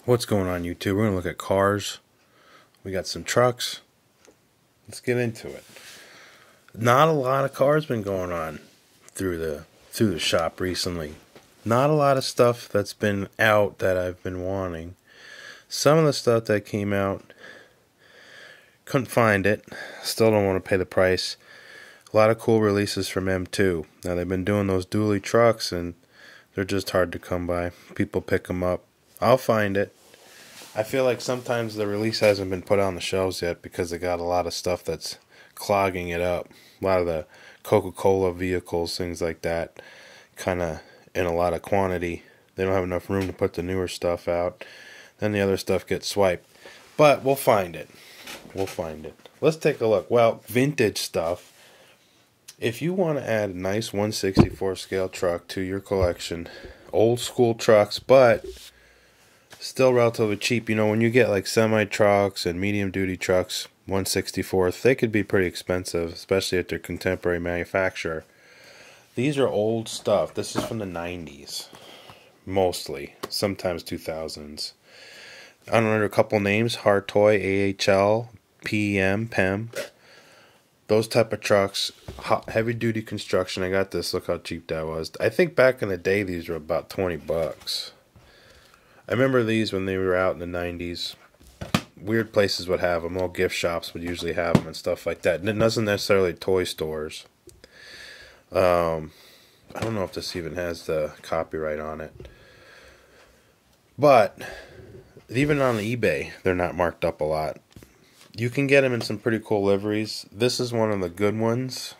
What's going on, YouTube? We're going to look at cars. We got some trucks. Let's get into it. Not a lot of cars been going on through the shop recently. Not a lot of stuff that's been out that I've been wanting. Some of the stuff that came out, couldn't find it. Still don't want to pay the price. A lot of cool releases from M2. Now they've been doing those dually trucks and they're just hard to come by. People pick them up. I'll find it. I feel like sometimes the release hasn't been put on the shelves yet because they got a lot of stuff that's clogging it up. A lot of the Coca-Cola vehicles, things like that, kind of in a lot of quantity. They don't have enough room to put the newer stuff out. Then the other stuff gets swiped. But we'll find it. We'll find it. Let's take a look. Well, vintage stuff. If you want to add a nice 1/64 scale truck to your collection, old school trucks, but still relatively cheap. You know, when you get like semi-trucks and medium-duty trucks, 1/64, they could be pretty expensive, especially at their contemporary manufacturer. These are old stuff. This is from the 90s, mostly. Sometimes 2000s. I don't know, a couple names. Hartoy, AHL, PEM. Those type of trucks, heavy-duty construction. I got this. Look how cheap that was. I think back in the day, these were about 20 bucks. I remember these when they were out in the 90s. Weird places would have them. Little gift shops would usually have them and stuff like that. And it wasn't necessarily toy stores. I don't know if this even has the copyright on it. But even on eBay, they're not marked up a lot. You can get them in some pretty cool liveries. This is one of the good ones.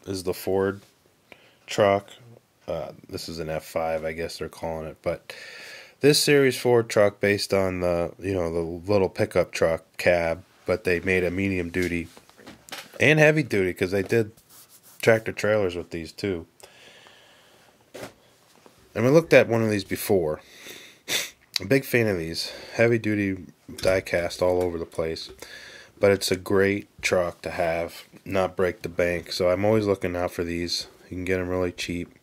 This is the Ford truck. This is an F5, I guess they're calling it. But this series Ford truck, based on the the little pickup truck cab, but they made a medium duty and heavy duty because they did tractor trailers with these too. And we looked at one of these before. I'm a big fan of these. Heavy duty diecast all over the place. But it's a great truck to have, not break the bank. So I'm always looking out for these. You can get them really cheap.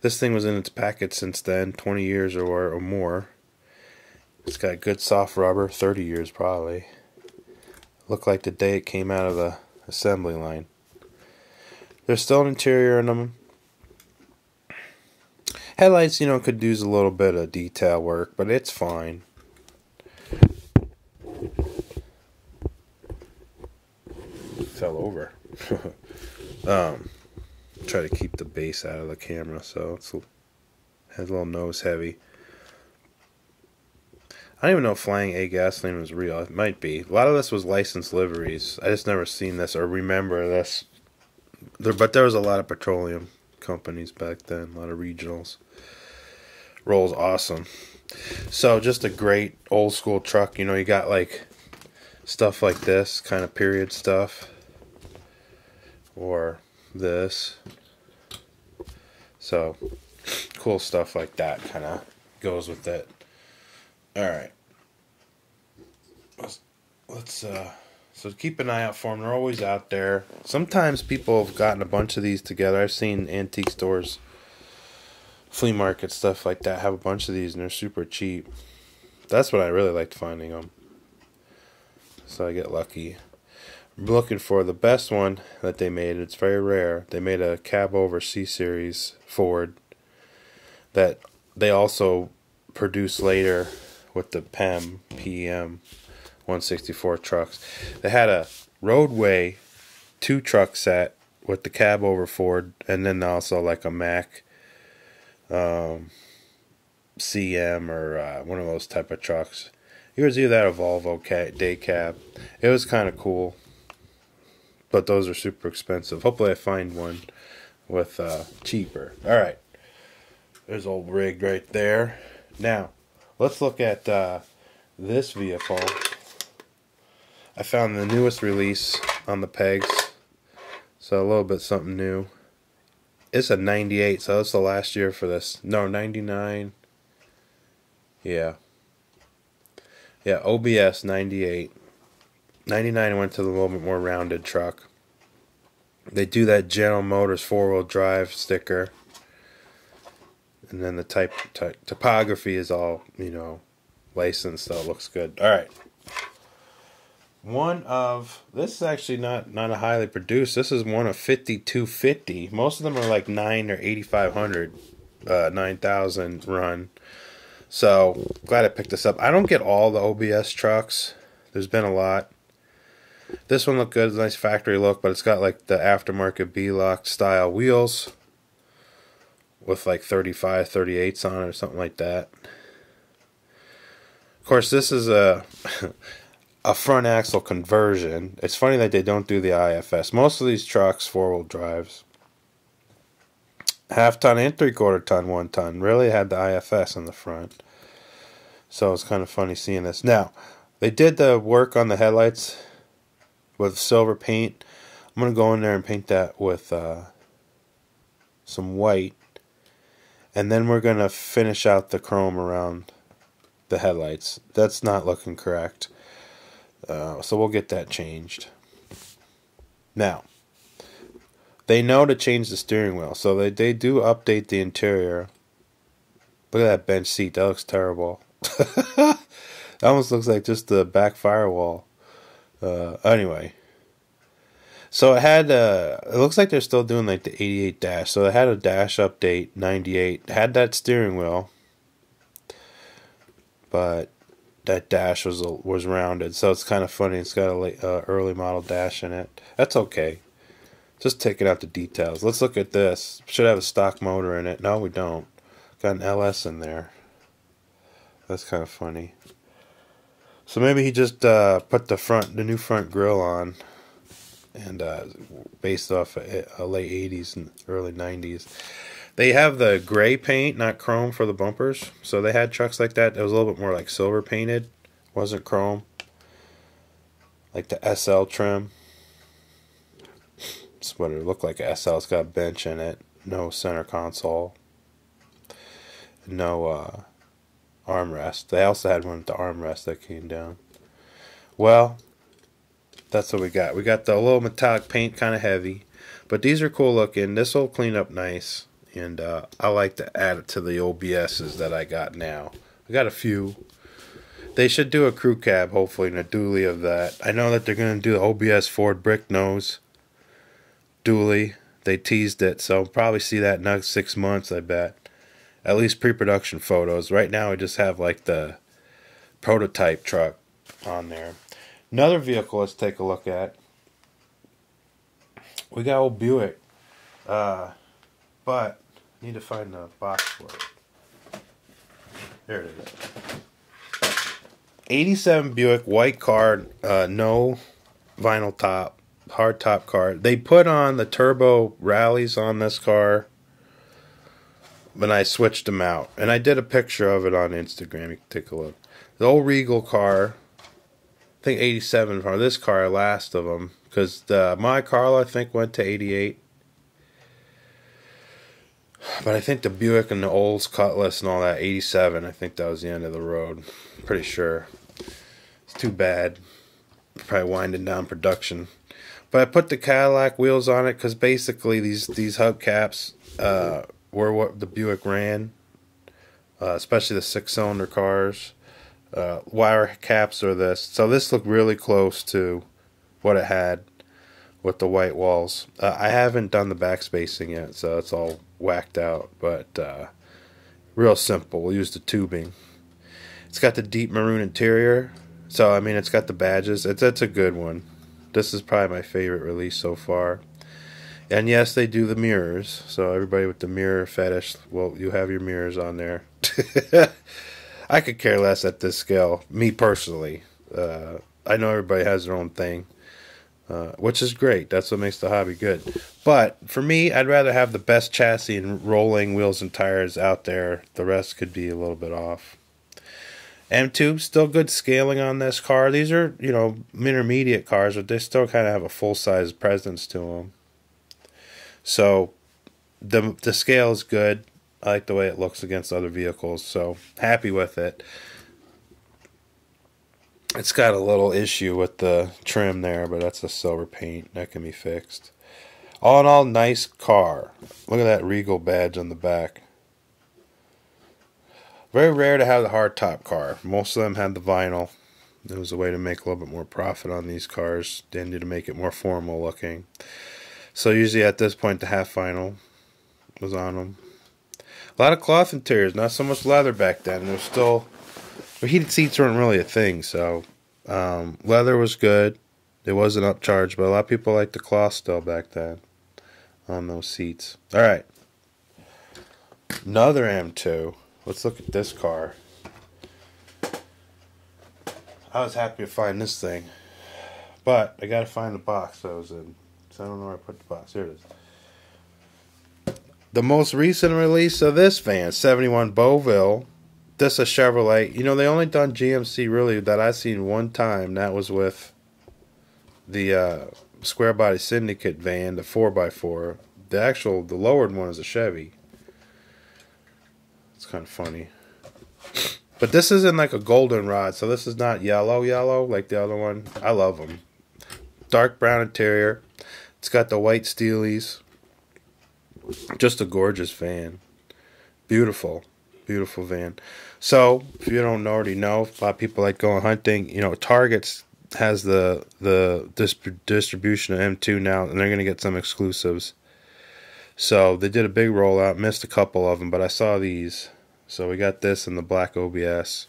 This thing was in its packet since then, 20 years or more. It's got good soft rubber, 30 years probably. Looked like the day it came out of the assembly line. There's still an interior in them. Headlights, could use a little bit of detail work, but it's fine. Fell over. Try to keep the base out of the camera, so has a little nose heavy. I don't even know if Flying A gasoline was real. It might be. A lot of this was licensed liveries. I just never seen this or remember this. But there was a lot of petroleum companies back then, a lot of regionals. Rolls awesome. So just a great old school truck. You got like stuff like this, kind of period stuff. Or this. So cool stuff like that kind of goes with it. Alright. Let's so keep an eye out for them. They're always out there. Sometimes people have gotten a bunch of these together. I've seen antique stores, flea market, stuff like that have a bunch of these and they're super cheap. That's what I really liked finding them. So I get lucky. I'm looking for the best one that they made. It's very rare. They made a cab over C-Series Ford that they also produced later with the PEM 1/64 trucks. They had a roadway 2-truck set with the cab over Ford, and then also like a Mack CM or one of those type of trucks. It was either that or Volvo day cab. It was kind of cool, but those are super expensive. Hopefully I find one with cheaper. Alright, there's old rig right there. Now let's look at this vehicle. I found the newest release on the pegs, so a little bit something new. It's a 98, so that's the last year for this. No, 99. Yeah, OBS 98. 99 went to the little bit more rounded truck. They do that General Motors 4-wheel drive sticker. And then the typography is all, license, so it looks good. All right. This is actually not a highly produced. This is one of 5250. Most of them are like 9 or 8500, 9000 run. So glad I picked this up. I don't get all the OBS trucks. There's been a lot. This one looked good. It's a nice factory look, but it's got like the aftermarket B-lock style wheels with like 35, 38s on it or something like that. Of course, this is a front axle conversion. It's funny that they don't do the IFS. Most of these trucks, 4-wheel drives, half-ton and 3/4 ton, 1 ton, really had the IFS in the front. So it's kind of funny seeing this. Now, they did the work on the headlights with silver paint. I'm going to go in there and paint that with some white. And then we're going to finish out the chrome around the headlights. That's not looking correct. So we'll get that changed. Now, they know to change the steering wheel. So they do update the interior. Look at that bench seat. That looks terrible. That almost looks like just the back firewall. Anyway. So it had, it looks like they're still doing like the 88 dash. So it had a dash update, 98. It had that steering wheel. But that dash was rounded. So it's kind of funny. It's got a early model dash in it. That's okay. Just taking out the details. Let's look at this. Should have a stock motor in it. No, we don't. Got an LS in there. That's kind of funny. So maybe he just put the new front grille on, and based off a late 80s and early 90s. They have the gray paint, not chrome, for the bumpers. So they had trucks like that. It was a little bit more like silver painted. Wasn't chrome. Like the SL trim. That's what it looked like. SL. It's got a bench in it. No center console. No armrest. They also had one with the armrest that came down. Well, that's what we got. We got the little metallic paint, kind of heavy. But these are cool looking. This will clean up nice. And I like to add it to the OBSs that I got now. I got a few. They should do a crew cab, hopefully, and a dually of that. I know that they're going to do the OBS Ford brick nose dually. They teased it, so we'll probably see that in the next 6 months, I bet. At least pre-production photos. Right now, we just have like the prototype truck on there. Another vehicle let's take a look at. We got old Buick. But need to find the box for it. There it is. 87 Buick, white car, no vinyl top, hard top car. They put on the turbo rallies on this car, but I switched them out. And I did a picture of it on Instagram. You can take a look. The old Regal car, I think 87 car. This car, last of them, because my Carla, I think, went to 88. But I think the Buick and the Olds Cutlass and all that, 87, I think that was the end of the road. Pretty sure. It's too bad. Probably winding down production. But I put the Cadillac wheels on it because basically these hubcaps were what the Buick ran. Especially the 6-cylinder cars. Wire caps are this. So this looked really close to what it had with the white walls. I haven't done the back spacing yet, so it's all whacked out, but real simple. We'll use the tubing. It's got the deep maroon interior, so I mean it's got the badges. It's a good one. This is probably my favorite release so far. And yes, they do the mirrors, so everybody with the mirror fetish, well, you have your mirrors on there. I could care less at this scale, me personally. I know everybody has their own thing. Which is great. That's what makes the hobby good. But for me, I'd rather have the best chassis and rolling wheels and tires out there. The rest could be a little bit off. M2, still good scaling on this car. These are, you know, intermediate cars, but they still kind of have a full-size presence to them. So the scale is good. I like the way it looks against other vehicles, so happy with it. It's got a little issue with the trim there, but that's a silver paint. That can be fixed. All in all, nice car. Look at that Regal badge on the back. Very rare to have the hard top car. Most of them had the vinyl. It was a way to make a little bit more profit on these cars. They needed to make it more formal looking. So usually at this point the half vinyl was on them. A lot of cloth interiors, not so much leather back then. There was still, but heated seats weren't really a thing, so leather was good. It wasn't upcharged, but a lot of people liked the cloth still back then on those seats. All right, another M2. Let's look at this car. I was happy to find this thing, but I gotta find the box I was in, so I don't know where I put the box. Here it is. The most recent release of this van, 71 Beauville. This is a Chevrolet. You know, they only done GMC really that I've seen one time. That was with the Square Body Syndicate van, the 4x4. The lowered one is a Chevy. It's kind of funny. But this isn't like a Goldenrod, so this is not yellow like the other one. I love them. Dark brown interior. It's got the white steelies. Just a gorgeous van. Beautiful. Beautiful van. So, if you don't already know, a lot of people like going hunting. You know, Target has the distribution of M2 now, and they're going to get some exclusives. So, they did a big rollout. Missed a couple of them, but I saw these. So, we got this in the black OBS.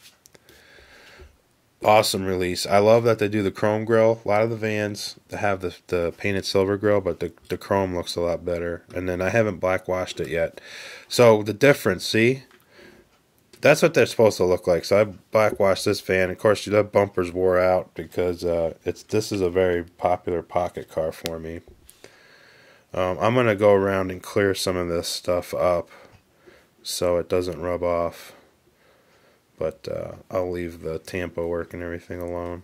Awesome release. I love that they do the chrome grille. A lot of the vans have the painted silver grille, but the chrome looks a lot better. And then I haven't blackwashed it yet. So the difference, see? That's what they're supposed to look like. So I blackwashed this van. Of course, the bumpers wore out because this is a very popular pocket car for me. I'm going to go around and clear some of this stuff up so it doesn't rub off. But I'll leave the Tampa work and everything alone.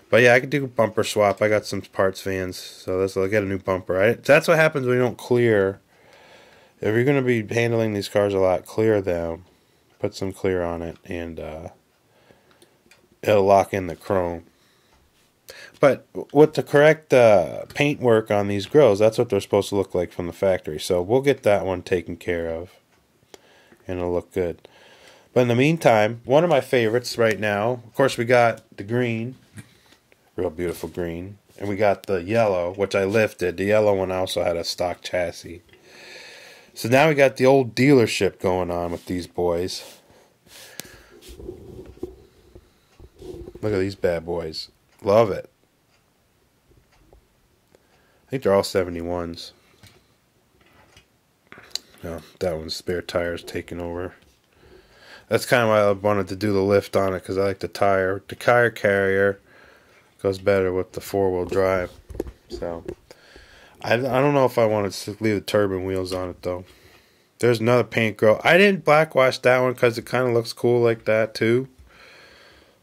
But yeah, I could do bumper swap. I got some parts vans, so I'll get a new bumper. That's what happens when you don't clear. If you're going to be handling these cars a lot, clear them. Put some clear on it, and it'll lock in the chrome. But with the correct paint work on these grills, that's what they're supposed to look like from the factory. So we'll get that one taken care of, and it'll look good. But in the meantime, one of my favorites right now, of course, we got the green, real beautiful green, and we got the yellow, which I lifted. The yellow one also had a stock chassis. So now we got the old dealership going on with these boys. Look at these bad boys. Love it. I think they're all 71s. No, that one's spare tires taking over. That's kind of why I wanted to do the lift on it, because I like the tire. The tire carrier goes better with the four-wheel drive. So, I don't know if I wanted to leave the turbine wheels on it, though. There's another paint grill. I didn't blackwash that one because it kind of looks cool like that, too.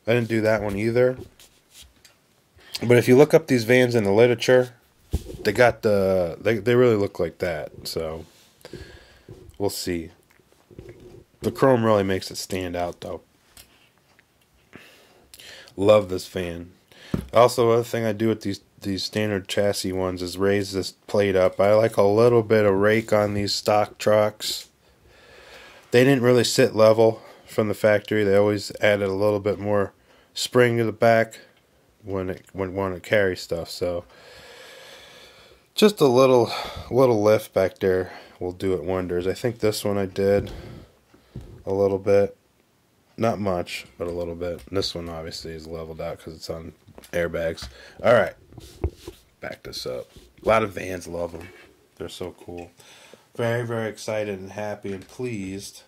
I didn't do that one either. But if you look up these vans in the literature, they got they really look like that. So, we'll see. The chrome really makes it stand out, though. Love this van. Also, other thing I do with these standard chassis ones is raise this plate up. I like a little bit of rake on these stock trucks. They didn't really sit level from the factory. They always added a little bit more spring to the back when it want to carry stuff. So just a little lift back there will do it wonders. I think this one I did a little bit, not much, but a little bit. And this one obviously is leveled out because it's on airbags. All right, back this up. A lot of vans love them. They're so cool. Very, very excited and happy and pleased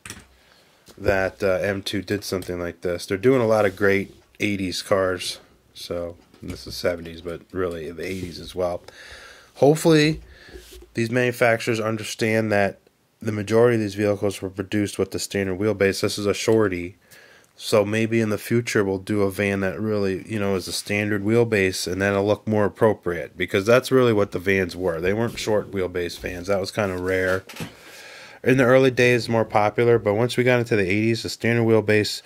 that M2 did something like this. They're doing a lot of great 80s cars. So this is 70s, but really the 80s as well. Hopefully these manufacturers understand that the majority of these vehicles were produced with the standard wheelbase. This is a shorty. So maybe in the future we'll do a van that really, is a standard wheelbase, and then it'll look more appropriate, because that's really what the vans were. They weren't short wheelbase vans. That was kind of rare. In the early days, more popular, but once we got into the 80s, the standard wheelbase,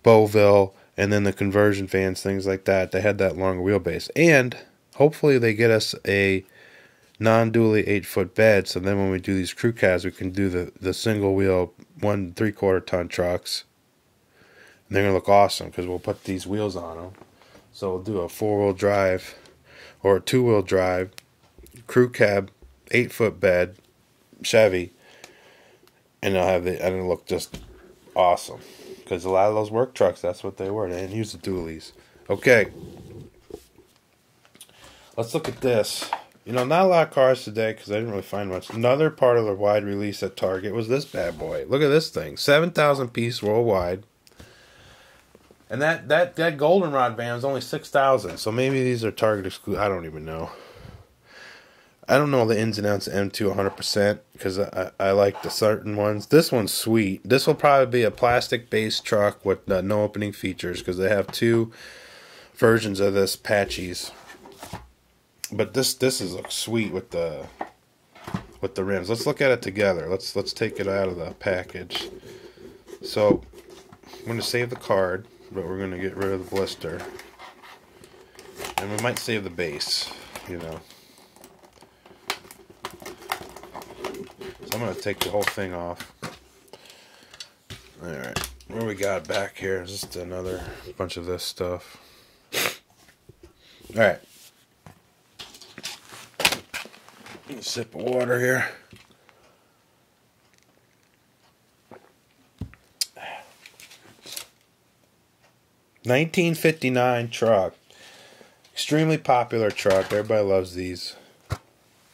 Beauville, and then the conversion vans, things like that, they had that longer wheelbase. And hopefully they get us a non-dually 8-foot bed, so then when we do these crew cabs, we can do the single wheel 1 3/4 ton trucks And they're going to look awesome because we'll put these wheels on them. So we'll do a 4-wheel drive or a 2-wheel drive, crew cab, 8-foot bed, Chevy. And it'll look just awesome. Because a lot of those work trucks, that's what they were. They didn't use the dualies. Okay. Let's look at this. You know, not a lot of cars today because I didn't really find much. Another part of the wide release at Target was this bad boy. Look at this thing. 7,000 piece worldwide. And that Goldenrod van is only 6,000. So maybe these are Target exclusive. I don't even know. I don't know the ins and outs of M2 100% because I like the certain ones. This one's sweet. This will probably be a plastic-based truck with no opening features because they have 2 versions of this Patchies. But this looks sweet with the rims. Let's look at it together. Let's take it out of the package. So I'm going to save the card, but we're going to get rid of the blister, and we might save the base. You know. So I'm going to take the whole thing off. Alright, what we got back here is just another bunch of this stuff. Alright. A sip of water here. $19.59 truck. Extremely popular truck. Everybody loves these.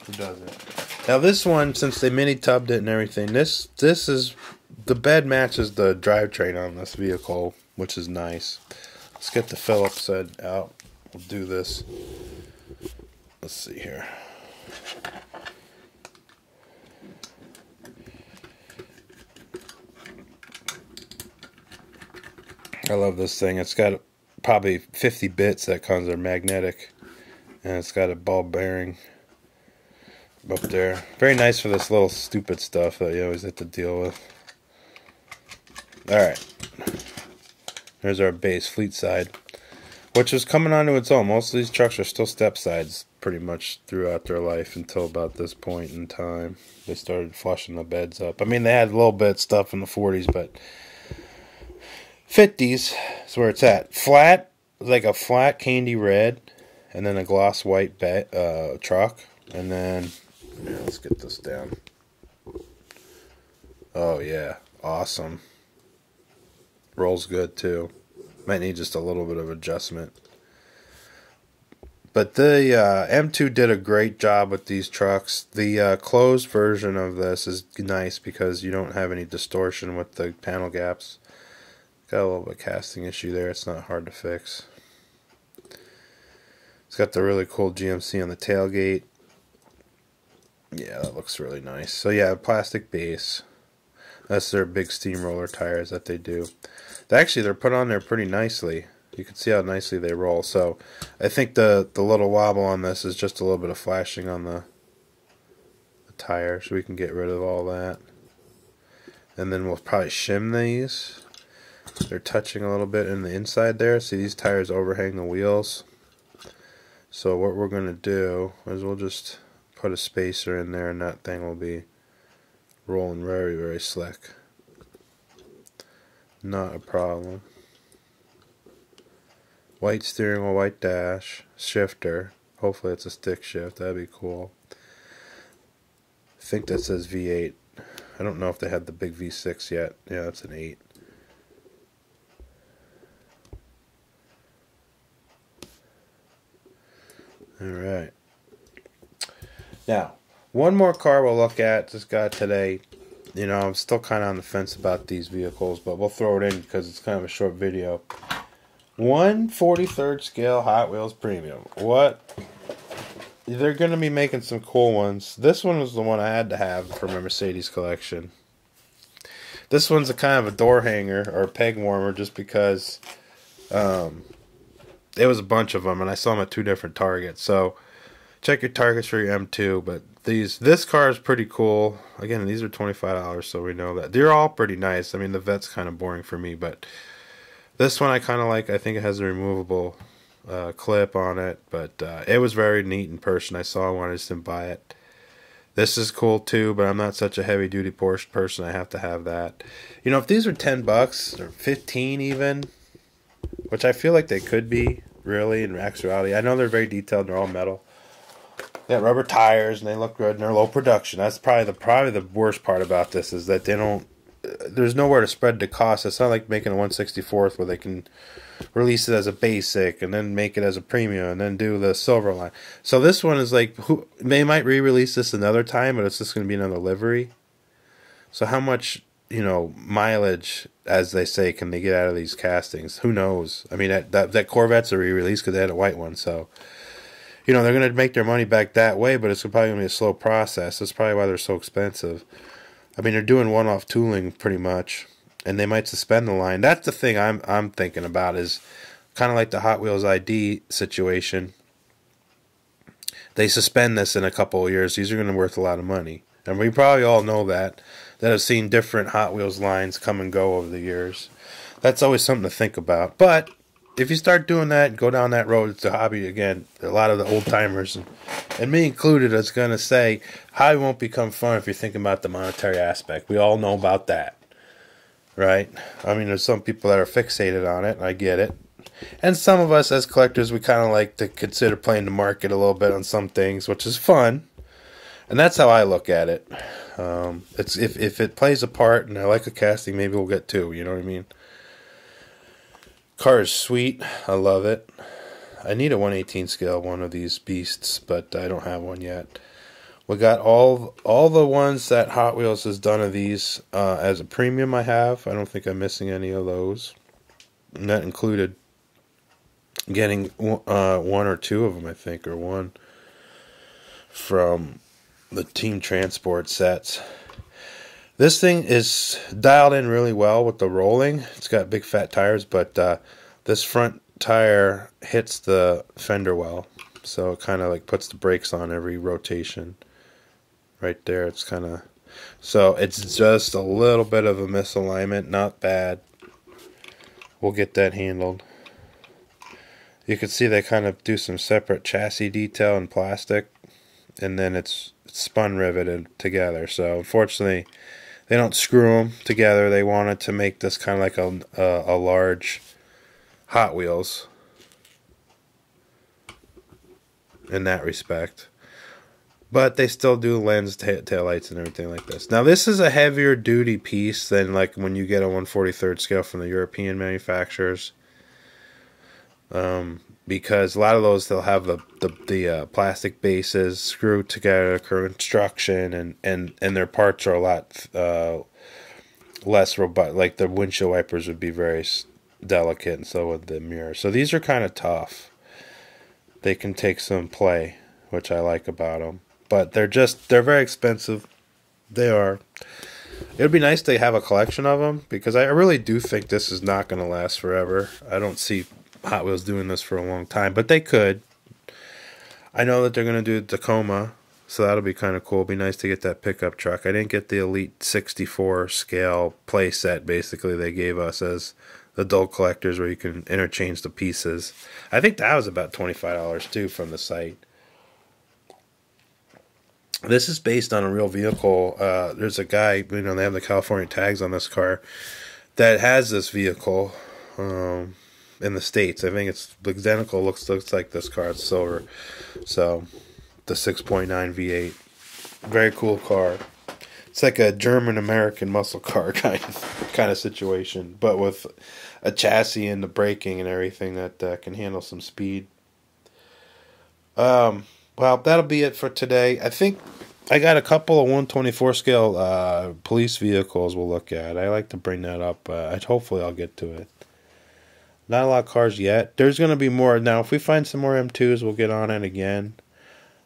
Who doesn't? Now this one, since they mini tubbed it and everything, this is the bed matches the drivetrain on this vehicle, which is nice. Let's get the Phillips head out. We'll do this. Let's see here. I love this thing. It's got probably 50 bits that comes are magnetic, and it's got a ball bearing up there. Very nice for this little stupid stuff that you always have to deal with. Alright. There's our base, Fleeside, which is coming onto its own. Most of these trucks are still step sides pretty much throughout their life until about this point in time. They started flushing the beds up. I mean, they had a little bit of stuff in the 40s, but 50s is where it's at. Flat, like a flat candy red, and then a gloss white truck, and then yeah, let's get this down. Oh yeah, awesome. Rolls good too. Might need just a little bit of adjustment. But the M2 did a great job with these trucks. The closed version of this is nice because you don't have any distortion with the panel gaps. Got a little bit of casting issue there. It's not hard to fix. It's got the really cool GMC on the tailgate. Yeah, that looks really nice. So yeah, plastic base. That's their big steamroller tires that they do. Actually, they're put on there pretty nicely. You can see how nicely they roll. So I think the little wobble on this is just a little bit of flashing on the tire, so we can get rid of all that. And then we'll probably shim these. They're touching a little bit in the inside there. See, these tires overhang the wheels. So what we're going to do is we'll just put a spacer in there, and that thing will be rolling very, very slick. Not a problem. White steering wheel, white dash, shifter. Hopefully it's a stick shift. That'd be cool. I think that says V8. I don't know if they had the big V6 yet. Yeah, that's an 8. Alright. Now, one more car we'll look at. Just got today. You know, I'm still kind of on the fence about these vehicles, but we'll throw it in because it's kind of a short video. 1/43 scale Hot Wheels Premium. What? They're going to be making some cool ones. This one was the one I had to have for my Mercedes collection. This one's a kind of a door hanger or a peg warmer just because there was a bunch of them and I saw them at 2 different Targets. So check your Targets for your M2, but this car is pretty cool. Again, these are $25, so we know that. They're all pretty nice. I mean, the Vet's kind of boring for me, but this one I kind of like. I think it has a removable clip on it, but it was very neat in person. I saw one, I just didn't buy it. This is cool too, but I'm not such a heavy duty Porsche person. I have to have that. You know, if these were $10 or 15 even, which I feel like they could be really in actuality. I know they're very detailed. They're all metal. They got rubber tires and they look good and they're low production. That's probably the worst part about this is that they don't. There's nowhere to spread the cost. It's not like making a 164th where they can release it as a basic and then make it as a premium and then do the silver line. So this one is like, they might re-release this another time, but it's just going to be another livery. So how much, you know, mileage, as they say, can they get out of these castings? Who knows? I mean, that Corvette's a re-release because they had a white one. So, you know, they're going to make their money back that way, but it's probably going to be a slow process. That's probably why they're so expensive. I mean, they're doing one-off tooling pretty much, and they might suspend the line. That's the thing I'm thinking about, is kind of like the Hot Wheels ID situation. They suspend this in a couple of years. These are going to be worth a lot of money, and we probably all know that have seen different Hot Wheels lines come and go over the years. That's always something to think about. But if you start doing that and go down that road, it's a hobby again. A lot of the old timers, and me included, is going to say hobby won't become fun if you're thinking about the monetary aspect. We all know about that, right? I mean, there's some people that are fixated on it, and I get it. And some of us as collectors, we kind of like to consider playing the market a little bit on some things, which is fun. And that's how I look at it. It's if it plays a part and I like a casting, maybe we'll get two. You know what I mean? Car is sweet. I love it. I need a 1/18 scale one of these beasts, but I don't have one yet. We got all the ones that Hot Wheels has done of these as a premium. I have. I don't think I'm missing any of those. And that included getting one or two of them, I think, or one from the Team Transport sets. This thing is dialed in really well with the rolling. It's got big fat tires, but this front tire hits the fender well, so it kind of like puts the brakes on every rotation. Right there, it's kind of, so it's just a little bit of a misalignment, not bad. We'll get that handled. You can see they kind of do some separate chassis detail in plastic, and then it's spun riveted together. So unfortunately, they don't screw them together. They wanted to make this kind of like a large Hot Wheels in that respect. But they still do lens taillights and everything like this. Now this is a heavier duty piece than like when you get a 1/43 scale from the European manufacturers. Because a lot of those, they'll have the plastic bases screwed together, construction, and their parts are a lot less robust. Like the windshield wipers would be very delicate, and so would the mirror. So these are kind of tough. They can take some play, which I like about them. But they're very expensive. They are. It would be nice to have a collection of them, because I really do think this is not going to last forever. I don't see Hot Wheels doing this for a long time, but they could. I know that they're going to do Tacoma, so that'll be kind of cool. It'll be nice to get that pickup truck. I didn't get the Elite 64 scale play set, basically, they gave us as adult collectors, where you can interchange the pieces. I think that was about $25 too from the site. This is based on a real vehicle. There's a guy, they have the California tags on this car, that has this vehicle in the States. I think it's identical. Looks like this car. It's silver. So the 6.9 V8, very cool car. It's like a German American muscle car kind of situation, but with a chassis and the braking and everything that can handle some speed. Well, that'll be it for today. I think I got a couple of 124 scale police vehicles we'll look at. I like to bring that up. Hopefully I'll get to it. Not a lot of cars yet. There's going to be more. Now, if we find some more M2s, we'll get on it again.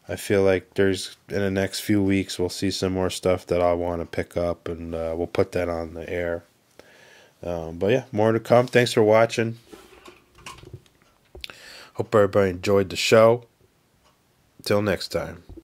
I feel like in the next few weeks, we'll see some more stuff that I want to pick up, and we'll put that on the air. But yeah, more to come. Thanks for watching. Hope everybody enjoyed the show. Till next time.